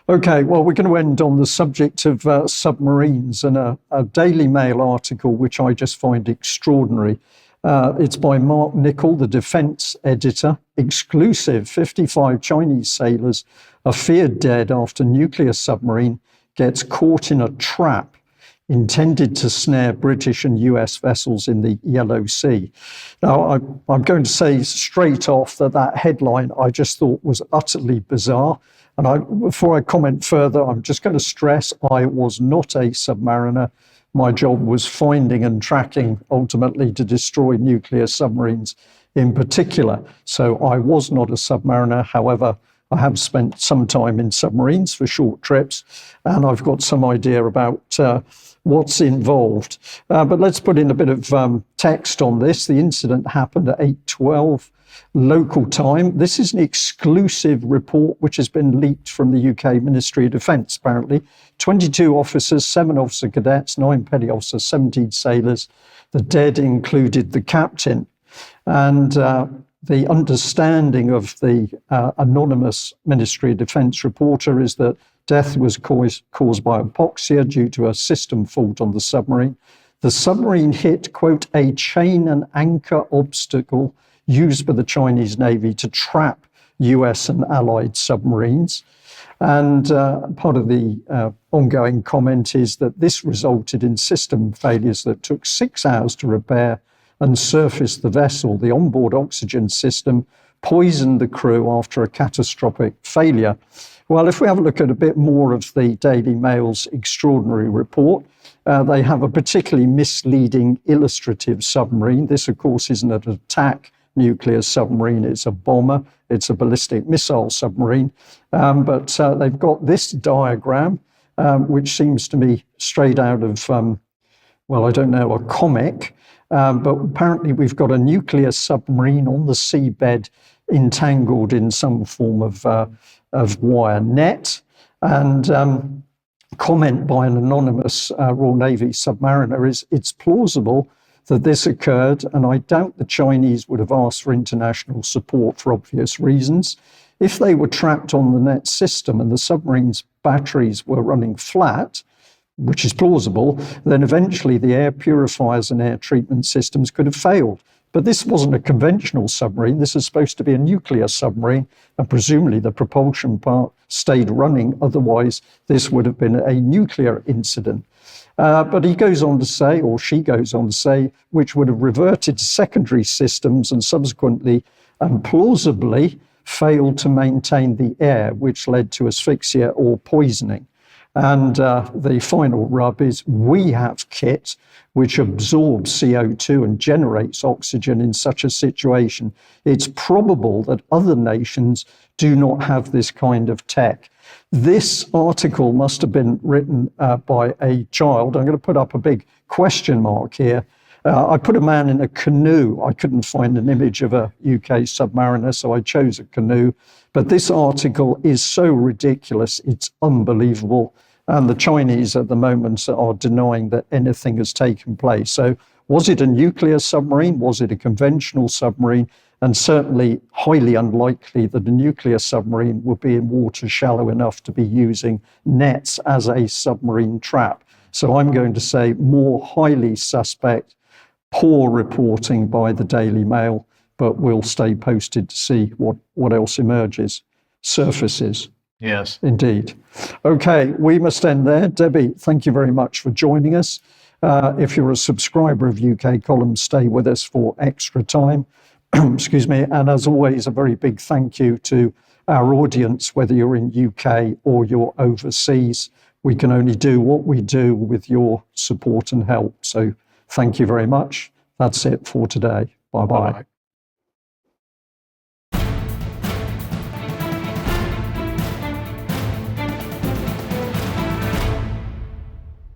Okay, well, we're going to end on the subject of submarines and a Daily Mail article which I just find extraordinary. It's by Mark Nichol, the defense editor. Exclusive: 55 Chinese sailors are feared dead after nuclear submarine gets caught in a trap intended to snare British and US vessels in the Yellow Sea. Now, I'm going to say straight off that headline I just thought was utterly bizarre. And before I comment further, I'm just going to stress I was not a submariner. My job was finding and tracking, ultimately, to destroy nuclear submarines in particular. So I was not a submariner. However, I have spent some time in submarines for short trips, and I've got some idea about what's involved. But let's put in a bit of text on this. The incident happened at 8:12 local time. This is an exclusive report which has been leaked from the UK Ministry of Defence, apparently. 22 officers, 7 officer cadets, 9 petty officers, 17 sailors. The dead included the captain. And the understanding of the anonymous Ministry of Defence reporter is that death was caused by hypoxia due to a system fault on the submarine. The submarine hit, quote, a chain and anchor obstacle used by the Chinese Navy to trap US and allied submarines. And part of the ongoing comment is that this resulted in system failures that took 6 hours to repair and surface the vessel. The onboard oxygen system poisoned the crew after a catastrophic failure. Well, if we have a look at a bit more of the Daily Mail's extraordinary report, they have a particularly misleading illustrative submarine. This, of course, isn't an attack nuclear submarine. It's a bomber. It's a ballistic missile submarine. But they've got this diagram, which seems to me straight out of, well, I don't know, a comic. But apparently we've got a nuclear submarine on the seabed entangled in some form of wire net. And comment by an anonymous Royal Navy submariner is it's plausible that this occurred, and I doubt the Chinese would have asked for international support for obvious reasons. If they were trapped on the net system and the submarine's batteries were running flat, which is plausible, then eventually the air purifiers and air treatment systems could have failed. But this wasn't a conventional submarine. This is supposed to be a nuclear submarine, and presumably the propulsion part stayed running. Otherwise, this would have been a nuclear incident. But he goes on to say, or she goes on to say, which would have reverted to secondary systems and subsequently and plausibly failed to maintain the air, which led to asphyxia or poisoning. And the final rub is we have kit which absorbs CO2 and generates oxygen in such a situation. It's probable that other nations do not have this kind of tech. This article must have been written by a child. I'm going to put up a big question mark here. I put a man in a canoe. I couldn't find an image of a UK submariner, so I chose a canoe. But this article is so ridiculous, it's unbelievable. And the Chinese at the moment are denying that anything has taken place. So was it a nuclear submarine? Was it a conventional submarine? And certainly highly unlikely that a nuclear submarine would be in water shallow enough to be using nets as a submarine trap. So I'm going to say more highly suspect, poor reporting by the Daily Mail, but we'll stay posted to see what else emerges, surfaces. Yes. Indeed. Okay, we must end there. Debbie, thank you very much for joining us. If you're a subscriber of UK Columns, stay with us for extra time. Excuse me. And as always, a very big thank you to our audience, whether you're in UK or you're overseas. We can only do what we do with your support and help. So thank you very much. That's it for today. Bye-bye. Bye-bye.